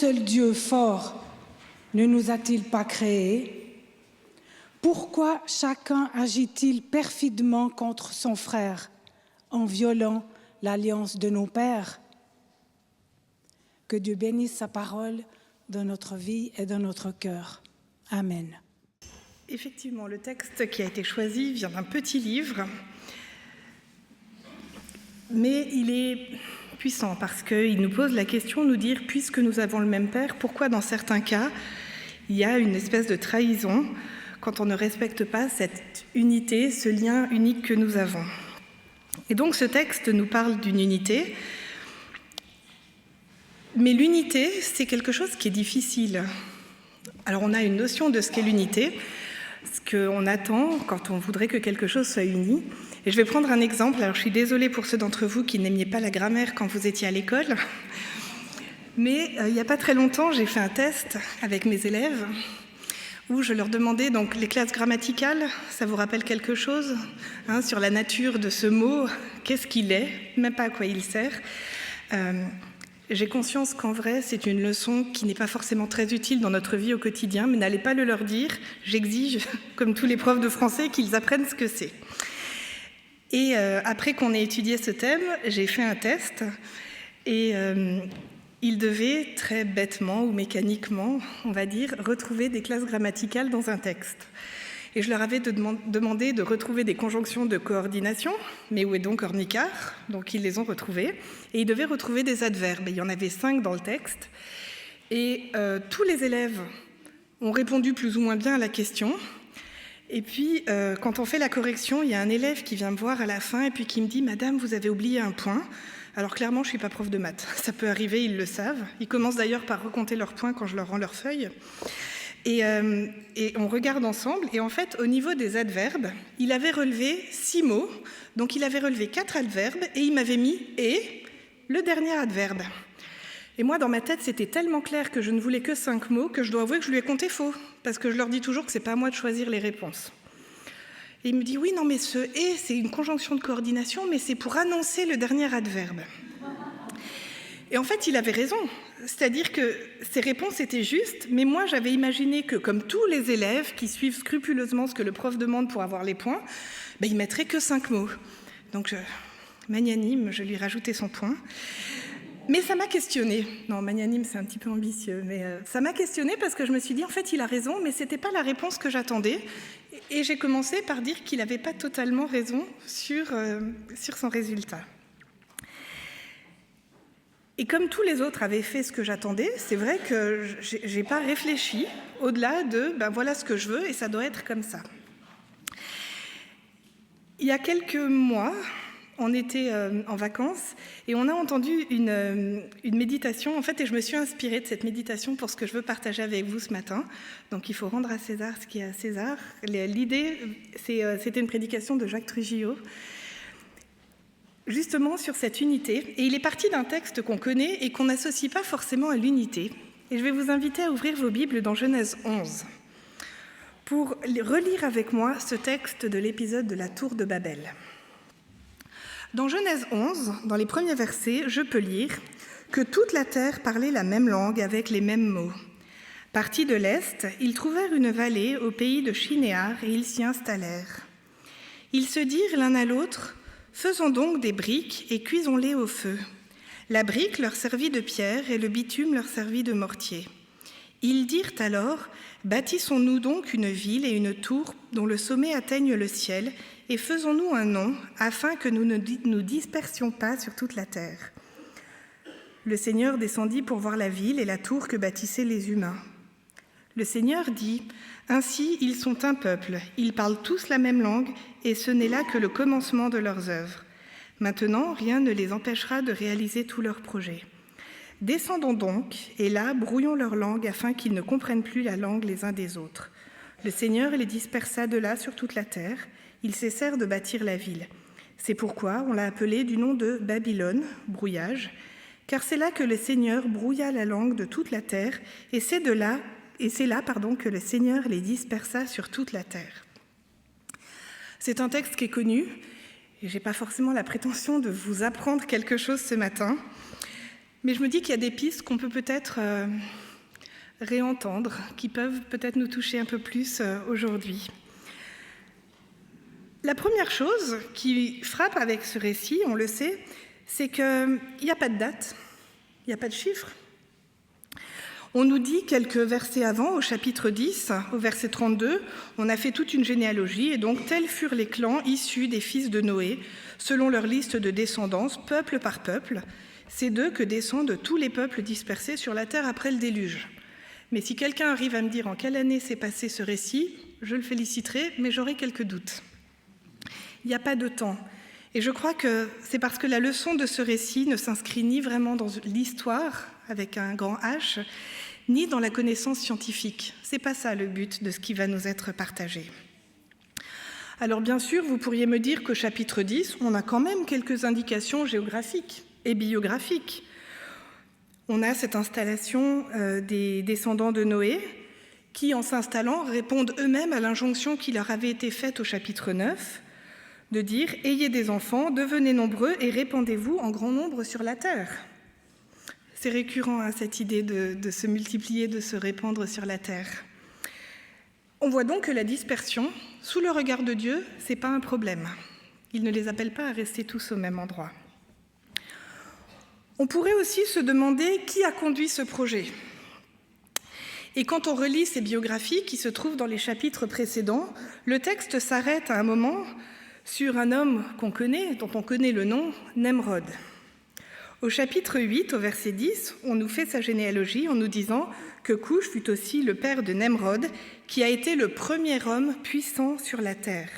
seul Dieu fort ne nous a-t-il pas créés? Pourquoi chacun agit-il perfidement contre son frère en violant l'alliance de nos pères? Que Dieu bénisse sa parole dans notre vie et dans notre cœur. Amen. Effectivement, le texte qui a été choisi vient d'un petit livre, mais il est puissant parce qu'il nous pose la question de nous dire, puisque nous avons le même Père, pourquoi dans certains cas, il y a une espèce de trahison quand on ne respecte pas cette unité, ce lien unique que nous avons. Et donc ce texte nous parle d'une unité, mais l'unité, c'est quelque chose qui est difficile. Alors on a une notion de ce qu'est l'unité, ce qu'on attend quand on voudrait que quelque chose soit uni. Et je vais prendre un exemple. Alors je suis désolée pour ceux d'entre vous qui n'aimiez pas la grammaire quand vous étiez à l'école, mais il n'y a pas très longtemps, j'ai fait un test avec mes élèves où je leur demandais, donc les classes grammaticales, ça vous rappelle quelque chose sur la nature de ce mot, qu'est-ce qu'il est, même pas à quoi il sert. J'ai conscience qu'en vrai, c'est une leçon qui n'est pas forcément très utile dans notre vie au quotidien, mais n'allez pas le leur dire. J'exige, comme tous les profs de français, qu'ils apprennent ce que c'est. Et après qu'on ait étudié ce thème, j'ai fait un test et ils devaient très bêtement ou mécaniquement, on va dire, retrouver des classes grammaticales dans un texte. Et je leur avais demandé de retrouver des conjonctions de coordination, mais où est donc Ornicart? Donc ils les ont retrouvées. Et ils devaient retrouver des adverbes. Et il y en avait 5 dans le texte. Et tous les élèves ont répondu plus ou moins bien à la question. Et puis, quand on fait la correction, il y a un élève qui vient me voir à la fin et puis qui me dit « Madame, vous avez oublié un point ». Alors clairement, je ne suis pas prof de maths. Ça peut arriver, ils le savent. Ils commencent d'ailleurs par recompter leurs points quand je leur rends leurs feuilles. Et on regarde ensemble, et en fait, au niveau des adverbes, il avait relevé 6 mots, donc il avait relevé 4 adverbes, et il m'avait mis « et » le dernier adverbe. Et moi, dans ma tête, c'était tellement clair que je ne voulais que 5 mots que je dois avouer que je lui ai compté faux, parce que je leur dis toujours que ce n'est pas à moi de choisir les réponses. Et il me dit « oui, non, mais ce « et », c'est une conjonction de coordination, mais c'est pour annoncer le dernier adverbe. » Et en fait, il avait raison. C'est-à-dire que ces réponses étaient justes, mais moi, j'avais imaginé que, comme tous les élèves qui suivent scrupuleusement ce que le prof demande pour avoir les points, ils ne mettraient que 5 mots. Donc, magnanime, je lui rajoutais son point. Mais ça m'a questionnée. Non, magnanime, c'est un petit peu ambitieux, mais ça m'a questionnée parce que je me suis dit, en fait, il a raison, mais ce n'était pas la réponse que j'attendais. Et j'ai commencé par dire qu'il n'avait pas totalement raison sur son résultat. Et comme tous les autres avaient fait ce que j'attendais, c'est vrai que je n'ai pas réfléchi au-delà de voilà ce que je veux et ça doit être comme ça. Il y a quelques mois, on était en vacances et on a entendu une méditation, en fait, et je me suis inspirée de cette méditation pour ce que je veux partager avec vous ce matin. Donc il faut rendre à César ce qui est à César. L'idée, c'était une prédication de Jacques Trujillo, justement sur cette unité, et il est parti d'un texte qu'on connaît et qu'on n'associe pas forcément à l'unité. Et je vais vous inviter à ouvrir vos Bibles dans Genèse 11 pour relire avec moi ce texte de l'épisode de la tour de Babel. Dans Genèse 11, dans les premiers versets, je peux lire que toute la terre parlait la même langue avec les mêmes mots. Partis de l'est, ils trouvèrent une vallée au pays de Shinéar et ils s'y installèrent. Ils se dirent l'un à l'autre: faisons donc des briques et cuisons-les au feu. La brique leur servit de pierre et le bitume leur servit de mortier. Ils dirent alors: bâtissons-nous donc une ville et une tour dont le sommet atteigne le ciel, et faisons-nous un nom, afin que nous ne nous dispersions pas sur toute la terre. Le Seigneur descendit pour voir la ville et la tour que bâtissaient les humains. Le Seigneur dit: ainsi ils sont un peuple, ils parlent tous la même langue, et ce n'est là que le commencement de leurs œuvres. Maintenant, rien ne les empêchera de réaliser tous leurs projets. Descendons donc, et là, brouillons leur langue, afin qu'ils ne comprennent plus la langue les uns des autres. Le Seigneur les dispersa de là sur toute la terre, ils cessèrent de bâtir la ville. C'est pourquoi on l'a appelée du nom de Babylone, brouillage, car c'est là que le Seigneur brouilla la langue de toute la terre, et c'est là que le Seigneur les dispersa sur toute la terre. C'est un texte qui est connu, et je n'ai pas forcément la prétention de vous apprendre quelque chose ce matin, Mais je me dis qu'il y a des pistes qu'on peut peut-être réentendre, qui peuvent peut-être nous toucher un peu plus aujourd'hui. La première chose qui frappe avec ce récit, on le sait, c'est qu'il n'y a pas de date, il n'y a pas de chiffre. On nous dit quelques versets avant, au chapitre 10, au verset 32, on a fait toute une généalogie, et donc tels furent les clans issus des fils de Noé, selon leur liste de descendance, peuple par peuple. C'est d'eux que descendent tous les peuples dispersés sur la terre après le déluge. Mais si quelqu'un arrive à me dire en quelle année s'est passé ce récit, je le féliciterai, mais j'aurai quelques doutes. Il n'y a pas de temps. Et je crois que c'est parce que la leçon de ce récit ne s'inscrit ni vraiment dans l'histoire, avec un grand H, ni dans la connaissance scientifique. Ce n'est pas ça le but de ce qui va nous être partagé. Alors bien sûr, vous pourriez me dire qu'au chapitre 10, on a quand même quelques indications géographiques et biographiques. On a cette installation des descendants de Noé qui, en s'installant, répondent eux-mêmes à l'injonction qui leur avait été faite au chapitre 9, de dire « Ayez des enfants, devenez nombreux et répandez-vous en grand nombre sur la terre ». C'est récurrent, cette idée de se multiplier, de se répandre sur la terre. On voit donc que la dispersion, sous le regard de Dieu, ce n'est pas un problème. Il ne les appelle pas à rester tous au même endroit. On pourrait aussi se demander qui a conduit ce projet. Et quand on relit ces biographies qui se trouvent dans les chapitres précédents, le texte s'arrête à un moment sur un homme qu'on connaît, dont on connaît le nom, Nemrod. Au chapitre 8, au verset 10, on nous fait sa généalogie en nous disant que Couche fut aussi le père de Nemrod, qui a été le premier homme puissant sur la terre.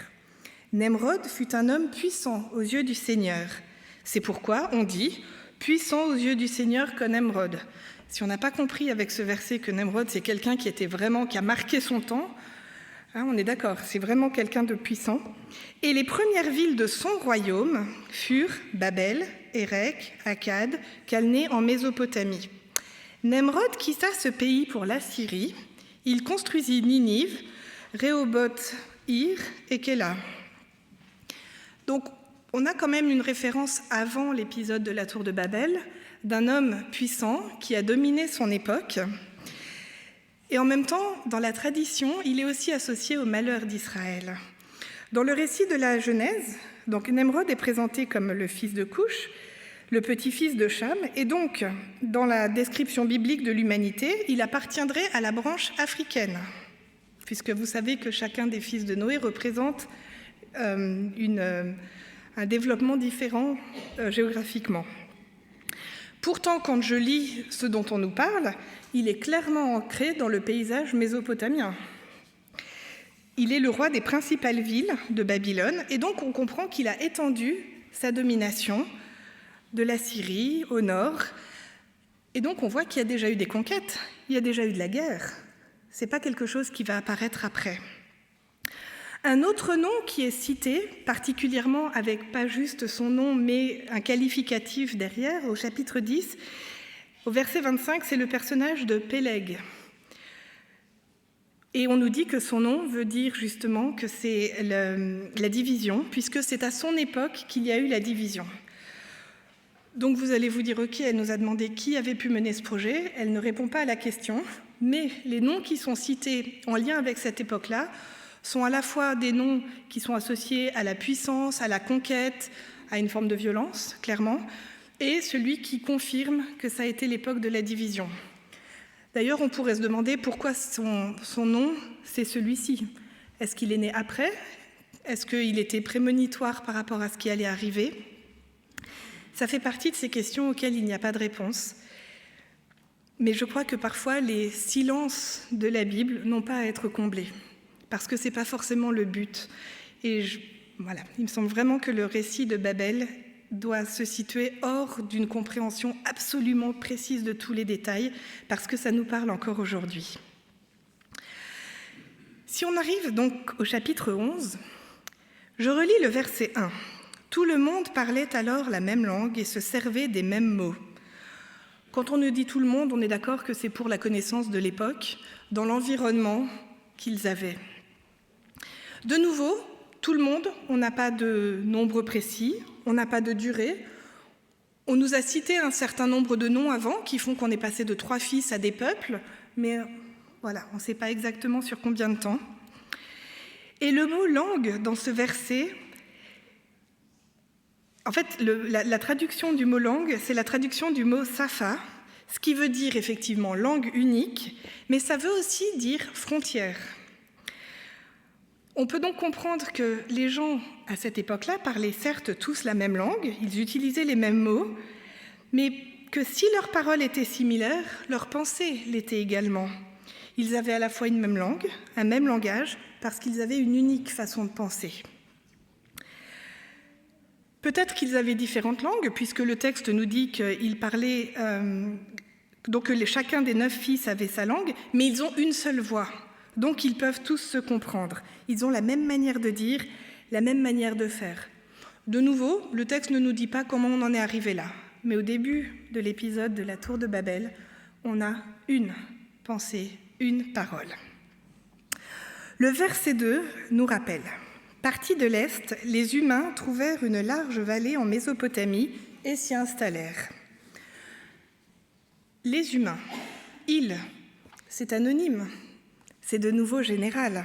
Nemrod fut un homme puissant aux yeux du Seigneur. C'est pourquoi on dit « puissant aux yeux du Seigneur comme Nemrod ». Si on n'a pas compris avec ce verset que Nemrod, c'est quelqu'un qui a marqué son temps, on est d'accord, c'est vraiment quelqu'un de puissant. Et les premières villes de son royaume furent Babel, Érec, Akkad, Calné en Mésopotamie. Nemrod quitta ce pays pour l'Assyrie. Il construisit Ninive, Rehoboth-Ir et Kéla. Donc, on a quand même une référence avant l'épisode de la tour de Babel d'un homme puissant qui a dominé son époque. Et en même temps, dans la tradition, il est aussi associé au malheur d'Israël. Dans le récit de la Genèse, donc Nemrod est présenté comme le fils de Couche, le petit-fils de Cham, et donc, dans la description biblique de l'humanité, il appartiendrait à la branche africaine, puisque vous savez que chacun des fils de Noé représente un développement différent géographiquement. Pourtant, quand je lis ce dont on nous parle, il est clairement ancré dans le paysage mésopotamien. Il est le roi des principales villes de Babylone, et donc on comprend qu'il a étendu sa domination de la Syrie au nord. Et donc on voit qu'il y a déjà eu des conquêtes, il y a déjà eu de la guerre. Ce n'est pas quelque chose qui va apparaître après. Un autre nom qui est cité, particulièrement avec pas juste son nom, mais un qualificatif derrière, au chapitre 10, au verset 25, c'est le personnage de Péleg. Et on nous dit que son nom veut dire justement que c'est la division, puisque c'est à son époque qu'il y a eu la division. Donc vous allez vous dire, ok, elle nous a demandé qui avait pu mener ce projet, elle ne répond pas à la question, mais les noms qui sont cités en lien avec cette époque-là sont à la fois des noms qui sont associés à la puissance, à la conquête, à une forme de violence, clairement, et celui qui confirme que ça a été l'époque de la division. D'ailleurs, on pourrait se demander pourquoi son nom, c'est celui-ci. Est-ce qu'il est né après? Est-ce qu'il était prémonitoire par rapport à ce qui allait arriver? Ça fait partie de ces questions auxquelles il n'y a pas de réponse. Mais je crois que parfois, les silences de la Bible n'ont pas à être comblés, parce que ce n'est pas forcément le but. Et voilà, il me semble vraiment que le récit de Babel doit se situer hors d'une compréhension absolument précise de tous les détails, parce que ça nous parle encore aujourd'hui. Si on arrive donc au chapitre 11, je relis le verset 1. « Tout le monde parlait alors la même langue et se servait des mêmes mots. » Quand on nous dit tout le monde, on est d'accord que c'est pour la connaissance de l'époque, dans l'environnement qu'ils avaient. De nouveau, tout le monde, on n'a pas de nombre précis, on n'a pas de durée, On nous a cité un certain nombre de noms avant qui font qu'on est passé de 3 fils à des peuples, mais voilà, on ne sait pas exactement sur combien de temps. Et le mot « langue » dans ce verset, en fait, la traduction du mot « langue », c'est la traduction du mot « safa », ce qui veut dire effectivement langue unique, mais ça veut aussi dire frontière. On peut donc comprendre que les gens, à cette époque-là, parlaient certes tous la même langue, ils utilisaient les mêmes mots, mais que si leurs paroles étaient similaires, leurs pensées l'étaient également. Ils avaient à la fois une même langue, un même langage, parce qu'ils avaient une unique façon de penser. Peut-être qu'ils avaient différentes langues, puisque le texte nous dit qu'ils parlaient, donc que chacun des 9 fils avait sa langue, mais ils ont une seule voix, donc ils peuvent tous se comprendre. Ils ont la même manière de dire, la même manière de faire. De nouveau, le texte ne nous dit pas comment on en est arrivé là, mais au début de l'épisode de la Tour de Babel, on a une pensée, une parole. Le verset 2 nous rappelle « Partis de l'Est, les humains trouvèrent une large vallée en Mésopotamie et s'y installèrent. » Les humains, ils, c'est anonyme, c'est de nouveau général.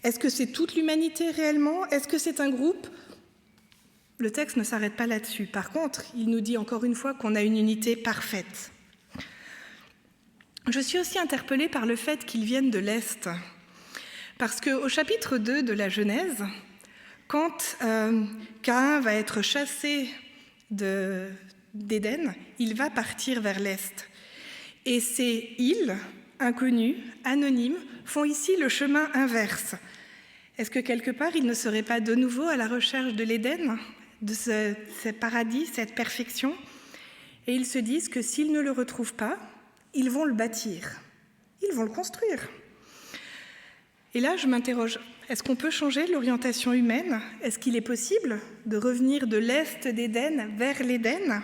Est-ce que c'est toute l'humanité réellement? Est-ce que c'est un groupe? Le texte ne s'arrête pas là-dessus. Par contre, il nous dit encore une fois qu'on a une unité parfaite. Je suis aussi interpellée par le fait qu'ils viennent de l'Est. Parce qu'au chapitre 2 de la Genèse, quand Caïn va être chassé d'Éden, il va partir vers l'Est. Et ces îles, inconnues, anonymes, font ici le chemin inverse. Est-ce que quelque part, ils ne seraient pas de nouveau à la recherche de l'Éden, de ce paradis, cette perfection? Et ils se disent que s'ils ne le retrouvent pas, ils vont le bâtir, ils vont le construire. Et là, je m'interroge, est-ce qu'on peut changer l'orientation humaine? Est-ce qu'il est possible de revenir de l'Est d'Éden vers l'Éden?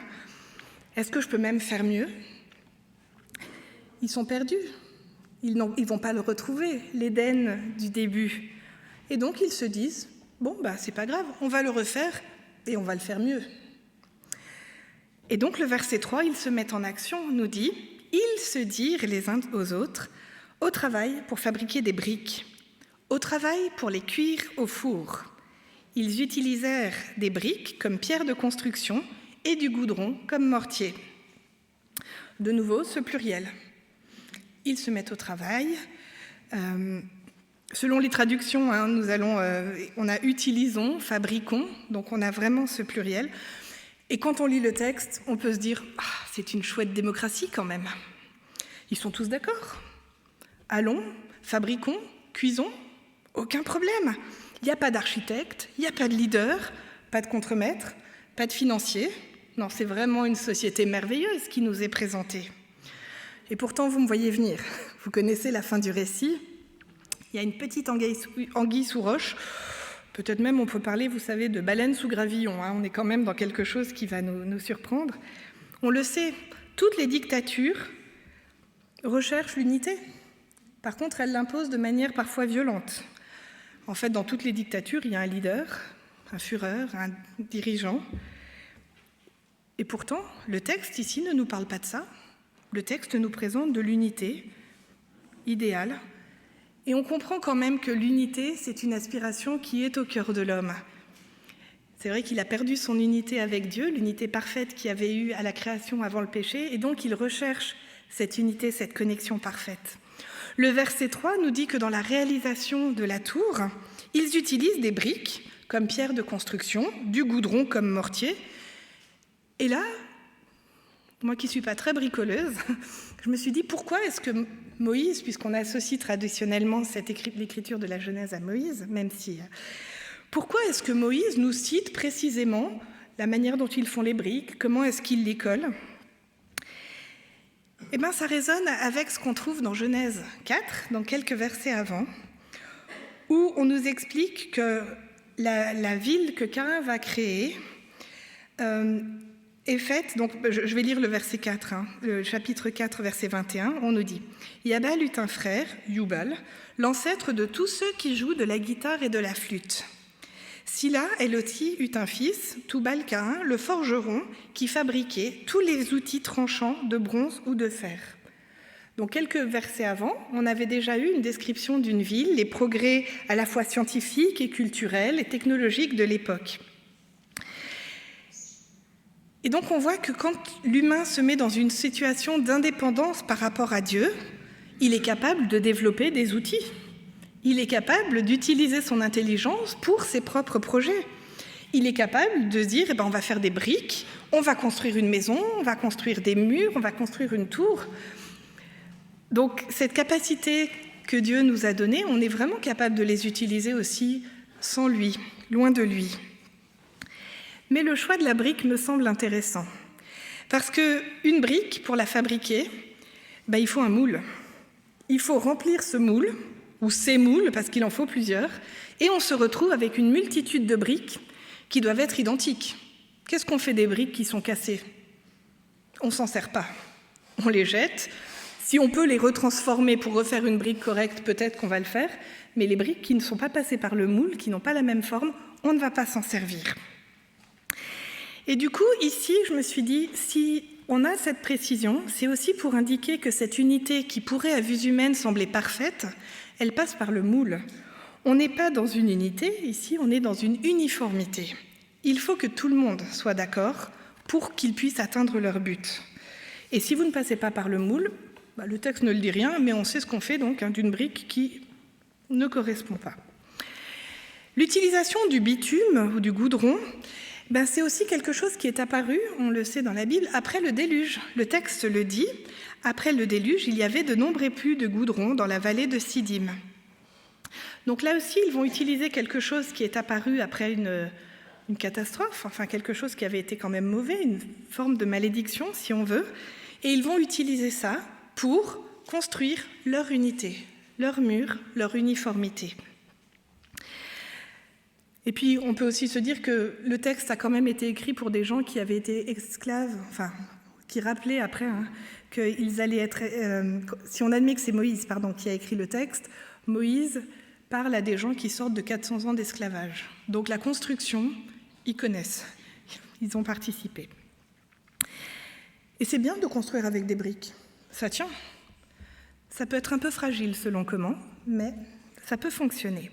Est-ce que je peux même faire mieux? Ils sont perdus, ils ne vont pas le retrouver, l'Éden du début. Et donc, ils se disent, bon, c'est pas grave, on va le refaire et on va le faire mieux. Et donc, le verset 3, ils se mettent en action, nous dit, ils se dirent les uns aux autres, au travail pour fabriquer des briques, au travail pour les cuire au four. Ils utilisèrent des briques comme pierre de construction et du goudron comme mortier. De nouveau, ce pluriel. Ils se mettent au travail. Selon les traductions, on a utilisons, fabriquons, donc on a vraiment ce pluriel. Et quand on lit le texte, on peut se dire « c'est une chouette démocratie quand même ». Ils sont tous d'accord. Allons, fabriquons, cuisons, aucun problème. Il n'y a pas d'architecte, il n'y a pas de leader, pas de contremaître, pas de financier. Non, c'est vraiment une société merveilleuse qui nous est présentée. Et pourtant, vous me voyez venir. Vous connaissez la fin du récit. Il y a une petite anguille sous roche. Peut-être même on peut parler, vous savez, de baleine sous gravillon. On est quand même dans quelque chose qui va nous surprendre. On le sait, toutes les dictatures recherchent l'unité. Par contre, elles l'imposent de manière parfois violente. En fait, dans toutes les dictatures, il y a un leader, un Führer, un dirigeant. Et pourtant, le texte ici ne nous parle pas de ça. Le texte nous présente de l'unité idéale. Et on comprend quand même que l'unité, c'est une aspiration qui est au cœur de l'homme. C'est vrai qu'il a perdu son unité avec Dieu, l'unité parfaite qu'il avait eue à la création avant le péché, et donc il recherche cette unité, cette connexion parfaite. Le verset 3 nous dit que dans la réalisation de la tour, ils utilisent des briques comme pierre de construction, du goudron comme mortier. Et là, moi qui ne suis pas très bricoleuse, je me suis dit pourquoi est-ce que Moïse, puisqu'on associe traditionnellement l'écriture de la Genèse à Moïse, même si... Pourquoi est-ce que Moïse nous cite précisément la manière dont ils font les briques, comment est-ce qu'ils les collent? Eh bien, ça résonne avec ce qu'on trouve dans Genèse 4, dans quelques versets avant, où on nous explique que la ville que Caïn va créer est faite, donc je vais lire le verset 4, le chapitre 4, verset 21, on nous dit « Yabal eut un frère, Yubal, l'ancêtre de tous ceux qui jouent de la guitare et de la flûte. Scylla, elle aussi, eut un fils, Tubal-Caïn, le forgeron, qui fabriquait tous les outils tranchants de bronze ou de fer. Donc quelques versets avant, on avait déjà eu une description d'une ville, les progrès à la fois scientifiques et culturels et technologiques de l'époque. Et donc on voit que quand l'humain se met dans une situation d'indépendance par rapport à Dieu, il est capable de développer des outils. Il est capable d'utiliser son intelligence pour ses propres projets. Il est capable de dire, on va faire des briques, on va construire une maison, on va construire des murs, on va construire une tour. Donc cette capacité que Dieu nous a donnée, on est vraiment capable de les utiliser aussi sans lui, loin de lui. Mais le choix de la brique me semble intéressant. Parce qu'une brique, pour la fabriquer, il faut un moule. Il faut remplir ce moule, ou ces moules, parce qu'il en faut plusieurs, et on se retrouve avec une multitude de briques qui doivent être identiques. Qu'est-ce qu'on fait des briques qui sont cassées? On ne s'en sert pas. On les jette. Si on peut les retransformer pour refaire une brique correcte, peut-être qu'on va le faire, mais les briques qui ne sont pas passées par le moule, qui n'ont pas la même forme, on ne va pas s'en servir. Et du coup, ici, je me suis dit, si on a cette précision, c'est aussi pour indiquer que cette unité qui pourrait à vue humaine sembler parfaite, elle passe par le moule. On n'est pas dans une unité, ici, on est dans une uniformité. Il faut que tout le monde soit d'accord pour qu'ils puissent atteindre leur but. Et si vous ne passez pas par le moule, le texte ne le dit rien, mais on sait ce qu'on fait donc d'une brique qui ne correspond pas. L'utilisation du bitume ou du goudron, c'est aussi quelque chose qui est apparu, on le sait dans la Bible, après le déluge. Le texte le dit, après le déluge, il y avait de nombreux puits de goudron dans la vallée de Siddim. Donc là aussi, ils vont utiliser quelque chose qui est apparu après une catastrophe, enfin quelque chose qui avait été quand même mauvais, une forme de malédiction si on veut, et ils vont utiliser ça pour construire leur unité, leur mur, leur uniformité. Et puis, on peut aussi se dire que le texte a quand même été écrit pour des gens qui avaient été esclaves, qui rappelaient après qu'ils allaient être... si on admet que c'est Moïse qui a écrit le texte, Moïse parle à des gens qui sortent de 400 ans d'esclavage. Donc la construction, ils connaissent, ils ont participé. Et c'est bien de construire avec des briques. Ça tient. Ça peut être un peu fragile selon comment, mais ça peut fonctionner.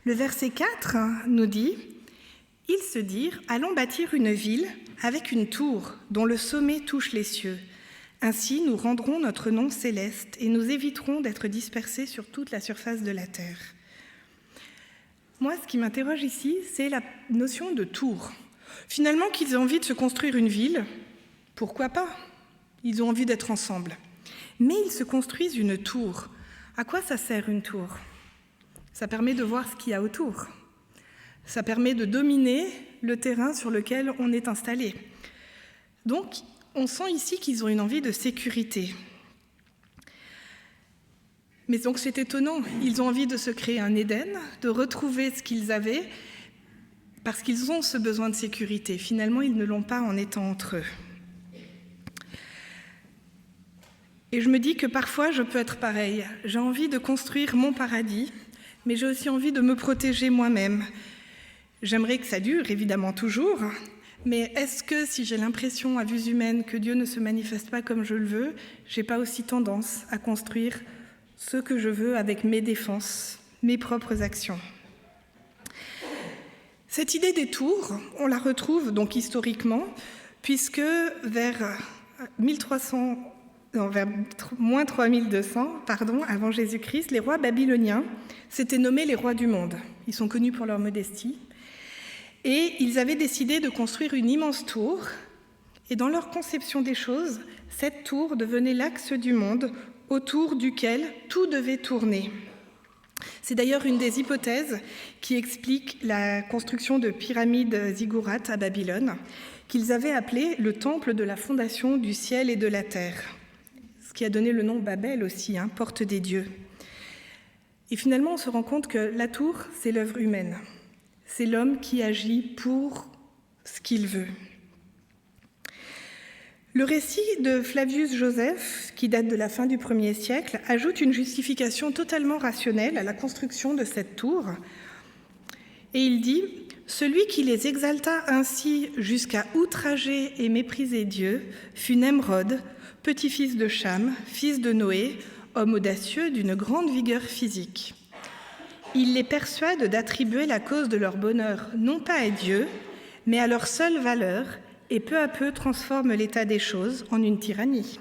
Le verset 4 nous dit « Ils se dirent, allons bâtir une ville avec une tour dont le sommet touche les cieux. Ainsi, nous rendrons notre nom céleste et nous éviterons d'être dispersés sur toute la surface de la terre. » Moi, ce qui m'interroge ici, c'est la notion de tour. Finalement, qu'ils aient envie de se construire une ville, pourquoi pas ? Ils ont envie d'être ensemble. Mais ils se construisent une tour. À quoi ça sert une tour ? Ça permet de voir ce qu'il y a autour. Ça permet de dominer le terrain sur lequel on est installé. Donc, on sent ici qu'ils ont une envie de sécurité. Mais donc c'est étonnant, ils ont envie de se créer un Éden, de retrouver ce qu'ils avaient, parce qu'ils ont ce besoin de sécurité. Finalement, ils ne l'ont pas en étant entre eux. Et je me dis que parfois, je peux être pareil. J'ai envie de construire mon paradis, mais j'ai aussi envie de me protéger moi-même. J'aimerais que ça dure, évidemment, toujours, mais est-ce que si j'ai l'impression à vue humaine que Dieu ne se manifeste pas comme je le veux, j'ai pas aussi tendance à construire ce que je veux avec mes défenses, mes propres actions? Cette idée des tours, on la retrouve donc historiquement, puisque vers moins 3200, avant Jésus-Christ, les rois babyloniens s'étaient nommés les rois du monde. Ils sont connus pour leur modestie. Et ils avaient décidé de construire une immense tour. Et dans leur conception des choses, cette tour devenait l'axe du monde autour duquel tout devait tourner. C'est d'ailleurs une des hypothèses qui explique la construction de pyramides ziggourats à Babylone, qu'ils avaient appelé le temple de la fondation du ciel et de la terre. Ce qui a donné le nom Babel aussi, porte des dieux. Et finalement, on se rend compte que la tour, c'est l'œuvre humaine. C'est l'homme qui agit pour ce qu'il veut. Le récit de Flavius Joseph, qui date de la fin du 1er siècle, ajoute une justification totalement rationnelle à la construction de cette tour. Et il dit « Celui qui les exalta ainsi jusqu'à outrager et mépriser Dieu fut Nemrod, petit-fils de Cham, fils de Noé, homme audacieux d'une grande vigueur physique. Il les persuade d'attribuer la cause de leur bonheur non pas à Dieu, mais à leur seule valeur, et peu à peu transforme l'état des choses en une tyrannie.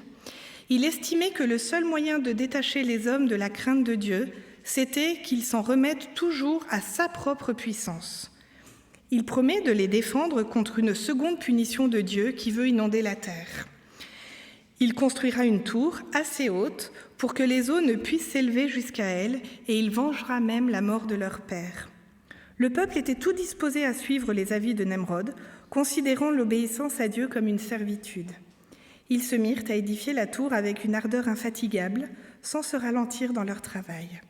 Il estimait que le seul moyen de détacher les hommes de la crainte de Dieu, c'était qu'ils s'en remettent toujours à sa propre puissance. Il promet de les défendre contre une seconde punition de Dieu qui veut inonder la terre. Il construira une tour assez haute pour que les eaux ne puissent s'élever jusqu'à elle, et il vengera même la mort de leur père. Le peuple était tout disposé à suivre les avis de Nemrod, considérant l'obéissance à Dieu comme une servitude. Ils se mirent à édifier la tour avec une ardeur infatigable, sans se ralentir dans leur travail.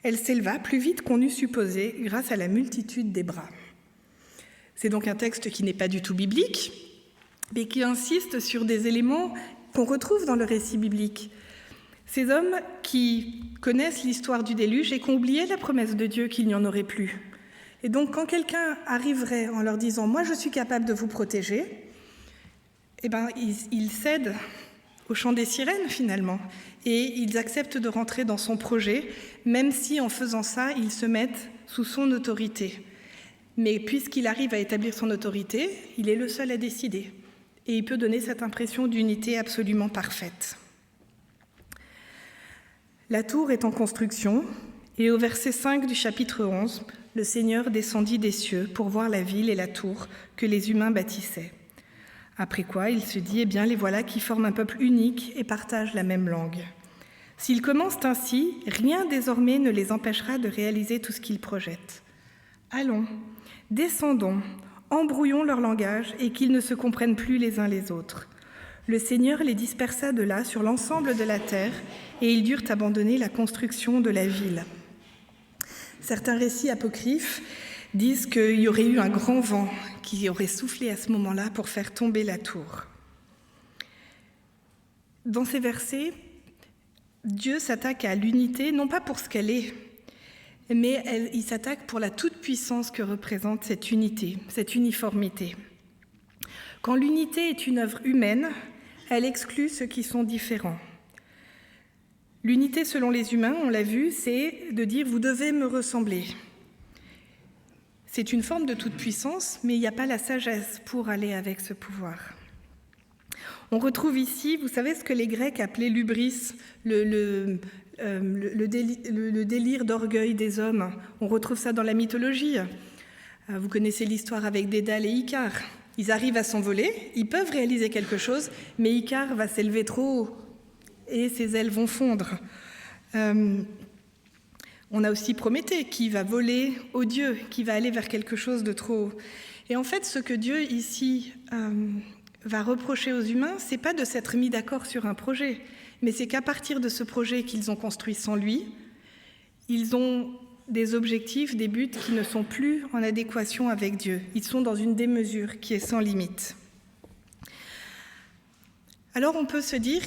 Elle s'éleva plus vite qu'on eût supposé grâce à la multitude des bras. C'est donc un texte qui n'est pas du tout biblique, mais qui insiste sur des éléments qu'on retrouve dans le récit biblique. Ces hommes qui connaissent l'histoire du déluge et qui ont oublié la promesse de Dieu qu'il n'y en aurait plus. Et donc, quand quelqu'un arriverait en leur disant « Moi, je suis capable de vous protéger », eh bien, ils cèdent au chant des sirènes, finalement, et ils acceptent de rentrer dans son projet, même si, en faisant ça, ils se mettent sous son autorité. Mais puisqu'il arrive à établir son autorité, il est le seul à décider. Et il peut donner cette impression d'unité absolument parfaite. La tour est en construction, et au verset 5 du chapitre 11, le Seigneur descendit des cieux pour voir la ville et la tour que les humains bâtissaient. Après quoi, il se dit, eh bien, les voilà qui forment un peuple unique et partagent la même langue. S'ils commencent ainsi, rien désormais ne les empêchera de réaliser tout ce qu'ils projettent. Allons, descendons, embrouillons leur langage et qu'ils ne se comprennent plus les uns les autres. Le Seigneur les dispersa de là sur l'ensemble de la terre et ils durent abandonner la construction de la ville. Certains récits apocryphes disent qu'il y aurait eu un grand vent qui aurait soufflé à ce moment-là pour faire tomber la tour. Dans ces versets, Dieu s'attaque à l'unité, non pas pour ce qu'elle est, mais il s'attaque pour la toute-puissance que représente cette unité, cette uniformité. Quand l'unité est une œuvre humaine, elle exclut ceux qui sont différents. L'unité selon les humains, on l'a vu, c'est de dire « vous devez me ressembler ». C'est une forme de toute-puissance, mais il n'y a pas la sagesse pour aller avec ce pouvoir. On retrouve ici, vous savez ce que les Grecs appelaient l'hubris, le délire d'orgueil des hommes. On retrouve ça dans la mythologie. Vous connaissez l'histoire avec Dédale et Icare. Ils arrivent à s'envoler, ils peuvent réaliser quelque chose, mais Icare va s'élever trop haut et ses ailes vont fondre. On a aussi Prométhée qui va voler aux dieux, qui va aller vers quelque chose de trop haut. Et en fait, ce que Dieu ici va reprocher aux humains, c'est pas de s'être mis d'accord sur un projet, mais c'est qu'à partir de ce projet qu'ils ont construit sans lui, ils ont des objectifs, des buts qui ne sont plus en adéquation avec Dieu. Ils sont dans une démesure qui est sans limite. Alors on peut se dire,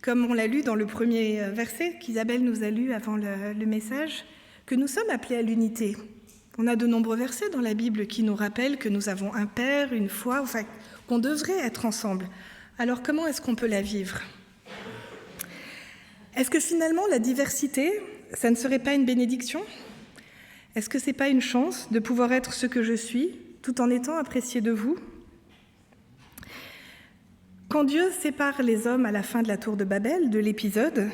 comme on l'a lu dans le premier verset qu'Isabelle nous a lu avant le message, que nous sommes appelés à l'unité. On a de nombreux versets dans la Bible qui nous rappellent que nous avons un Père, une foi, enfin, qu'on devrait être ensemble. Alors comment est-ce qu'on peut la vivre ? Est-ce que finalement la diversité, ça ne serait pas une bénédiction ? Est-ce que ce n'est pas une chance de pouvoir être ce que je suis, tout en étant apprécié de vous ? Quand Dieu sépare les hommes à la fin de la tour de Babel, de l'épisode,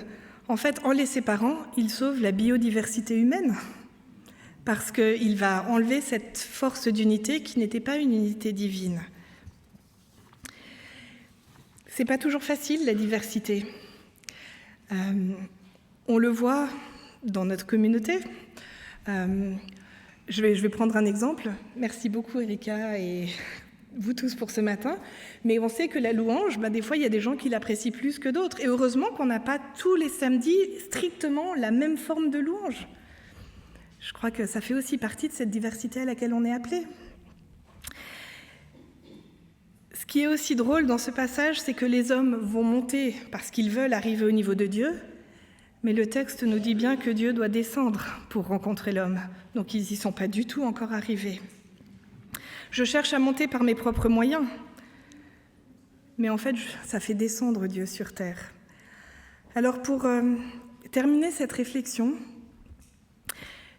en fait, en les séparant, il sauve la biodiversité humaine, parce qu'il va enlever cette force d'unité qui n'était pas une unité divine. C'est pas toujours facile, la diversité. On le voit dans notre communauté. Je vais prendre un exemple. Merci beaucoup, Erika, et vous tous pour ce matin. Mais on sait que la louange, des fois, il y a des gens qui l'apprécient plus que d'autres. Et heureusement qu'on n'a pas tous les samedis strictement la même forme de louange. Je crois que ça fait aussi partie de cette diversité à laquelle on est appelé. Ce qui est aussi drôle dans ce passage, c'est que les hommes vont monter parce qu'ils veulent arriver au niveau de Dieu, Mais le texte nous dit bien que Dieu doit descendre pour rencontrer l'homme. Donc ils n'y sont pas du tout encore arrivés. Je cherche à monter par mes propres moyens. Mais en fait, ça fait descendre Dieu sur terre. Alors pour terminer cette réflexion,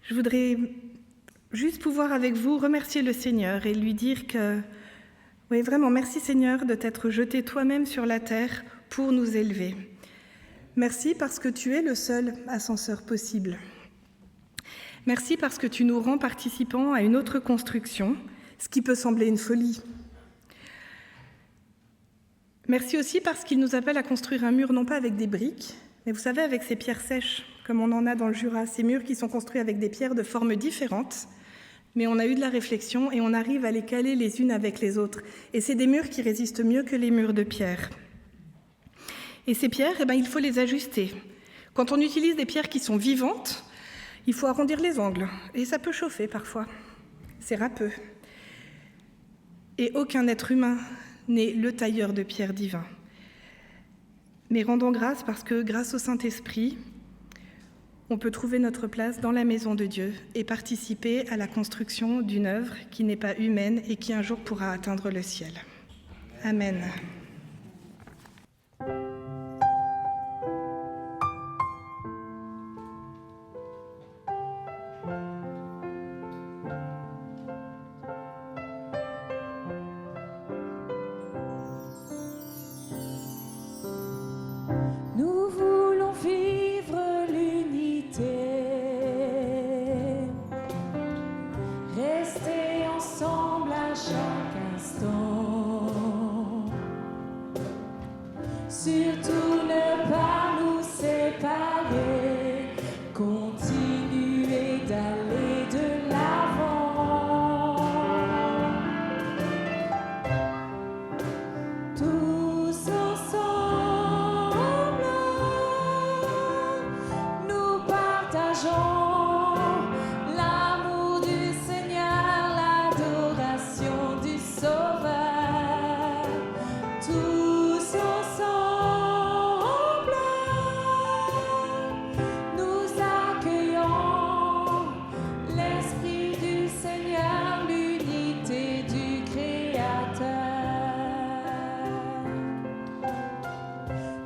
je voudrais juste pouvoir avec vous remercier le Seigneur et lui dire que, oui, vraiment, merci Seigneur de t'être jeté toi-même sur la terre pour nous élever. Merci parce que tu es le seul ascenseur possible. Merci parce que tu nous rends participants à une autre construction, ce qui peut sembler une folie. Merci aussi parce qu'il nous appelle à construire un mur non pas avec des briques, mais vous savez, avec ces pierres sèches, comme on en a dans le Jura, ces murs qui sont construits avec des pierres de formes différentes, mais on a eu de la réflexion et on arrive à les caler les unes avec les autres. Et c'est des murs qui résistent mieux que les murs de pierre. Et ces pierres, il faut les ajuster. Quand on utilise des pierres qui sont vivantes, il faut arrondir les angles, et ça peut chauffer parfois. C'est râpeux. Et aucun être humain n'est le tailleur de pierre divin. Mais rendons grâce parce que grâce au Saint-Esprit, on peut trouver notre place dans la maison de Dieu et participer à la construction d'une œuvre qui n'est pas humaine et qui un jour pourra atteindre le ciel. Amen. Nous voulons vivre l'unité, rester ensemble à chaque instant, surtout ne pas nous séparer, continuer d'aller de l'avant, tous ensemble. L'amour du Seigneur, l'adoration du Sauveur, tous ensemble, nous accueillons l'Esprit du Seigneur, l'unité du Créateur.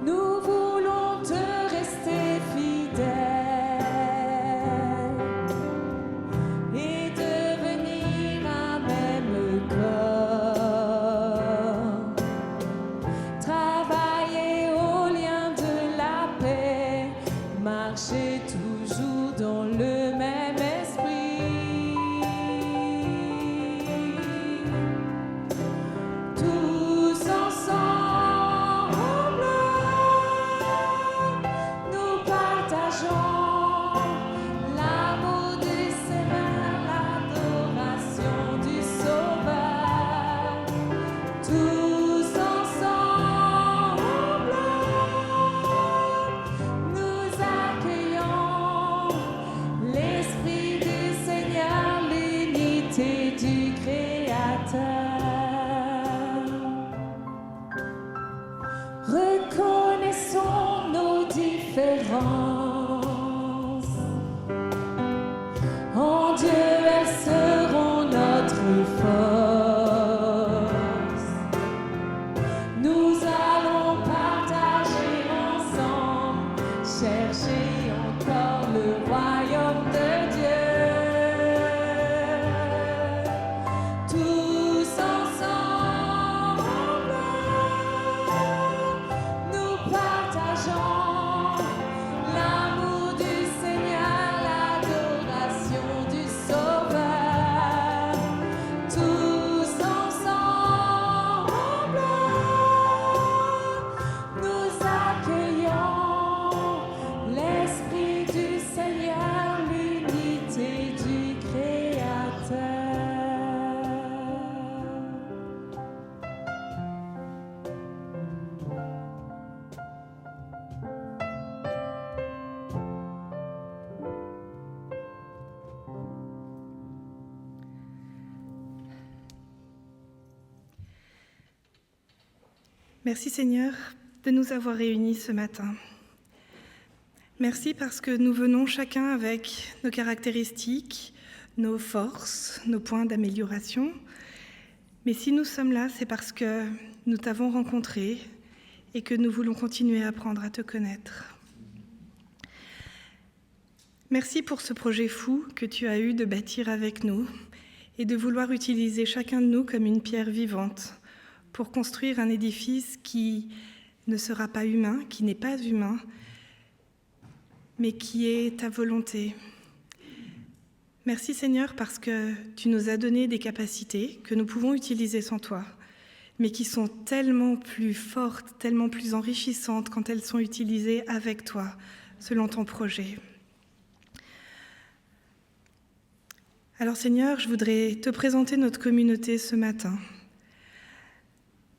Nous voulons te rester fidèles. Marcher toujours dans le même esprit, tous ensemble, nous partageons l'amour du Seigneur, l'adoration du Sauveur, tous ensemble. L'Esprit du Seigneur, l'unité du Créateur. Reconnaissons nos différences. En Dieu, elles seront notre force. Nous allons partager ensemble, chercher encore le royaume de Dieu. Tous ensemble, nous partageons l'amour du Seigneur, l'adoration du Sauveur. Tous ensemble, nous accueillons l'Esprit du Seigneur, l'unité du Créateur. Merci Seigneur de nous avoir réunis ce matin. Merci parce que nous venons chacun avec nos caractéristiques, nos forces, nos points d'amélioration. Mais si nous sommes là, c'est parce que nous t'avons rencontré et que nous voulons continuer à apprendre à te connaître. Merci pour ce projet fou que tu as eu de bâtir avec nous et de vouloir utiliser chacun de nous comme une pierre vivante pour construire un édifice qui ne sera pas humain, qui n'est pas humain, mais qui est ta volonté. Merci Seigneur parce que tu nous as donné des capacités que nous pouvons utiliser sans toi, mais qui sont tellement plus fortes, tellement plus enrichissantes quand elles sont utilisées avec toi, selon ton projet. Alors Seigneur, je voudrais te présenter notre communauté ce matin.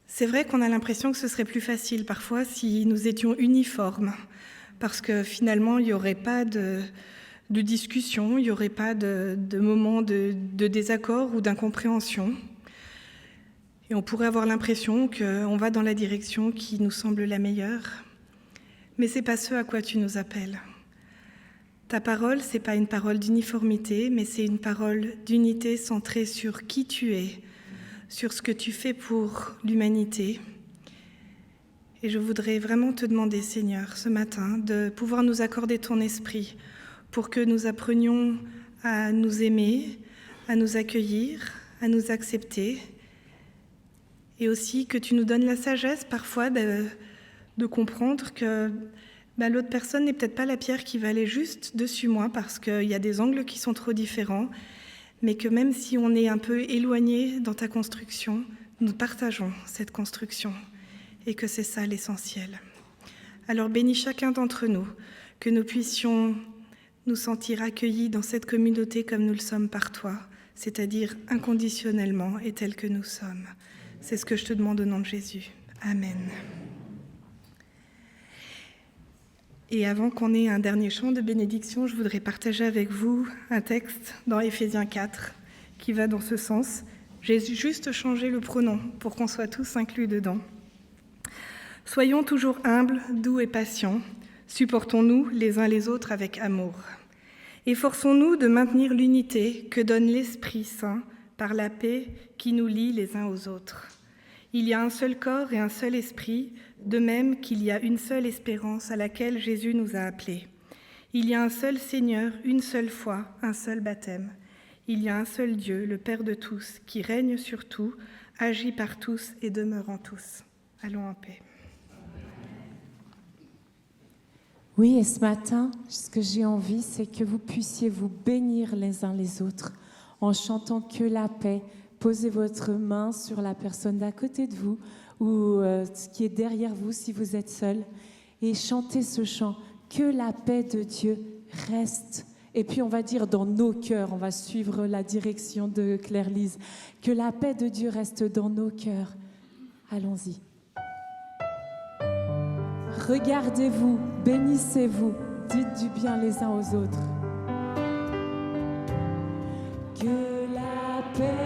C'est vrai qu'on a l'impression que ce serait plus facile parfois si nous étions uniformes, parce que finalement, il n'y aurait pas de discussion, il n'y aurait pas de moments de désaccord ou d'incompréhension. Et on pourrait avoir l'impression qu'on va dans la direction qui nous semble la meilleure. Mais ce n'est pas ce à quoi tu nous appelles. Ta parole, ce n'est pas une parole d'uniformité, mais c'est une parole d'unité centrée sur qui tu es, sur ce que tu fais pour l'humanité. Et je voudrais vraiment te demander, Seigneur, ce matin, de pouvoir nous accorder ton esprit pour que nous apprenions à nous aimer, à nous accueillir, à nous accepter, et aussi que tu nous donnes la sagesse parfois de comprendre que l'autre personne n'est peut-être pas la pierre qui va aller juste dessus moi parce qu'il y a des angles qui sont trop différents, mais que même si on est un peu éloigné dans ta construction, nous partageons cette construction et que c'est ça l'essentiel. Alors bénis chacun d'entre nous, que nous puissions nous sentir accueillis dans cette communauté comme nous le sommes par toi, c'est-à-dire inconditionnellement et tels que nous sommes. C'est ce que je te demande au nom de Jésus. Amen. Et avant qu'on ait un dernier chant de bénédiction, je voudrais partager avec vous un texte dans Éphésiens 4 qui va dans ce sens. J'ai juste changé le pronom pour qu'on soit tous inclus dedans. Soyons toujours humbles, doux et patients. Supportons-nous les uns les autres avec amour. Efforçons-nous de maintenir l'unité que donne l'Esprit Saint par la paix qui nous lie les uns aux autres. Il y a un seul corps et un seul esprit, de même qu'il y a une seule espérance à laquelle Jésus nous a appelés. Il y a un seul Seigneur, une seule foi, un seul baptême. Il y a un seul Dieu, le Père de tous, qui règne sur tout, agit par tous et demeure en tous. Allons en paix. Oui, et ce matin, ce que j'ai envie, c'est que vous puissiez vous bénir les uns les autres en chantant que la paix. Posez votre main sur la personne d'à côté de vous ou ce qui est derrière vous si vous êtes seul et chantez ce chant, que la paix de Dieu reste. Et puis on va dire dans nos cœurs, on va suivre la direction de Claire-Lise, que la paix de Dieu reste dans nos cœurs. Allons-y. Regardez-vous, bénissez-vous, dites du bien les uns aux autres. Que la paix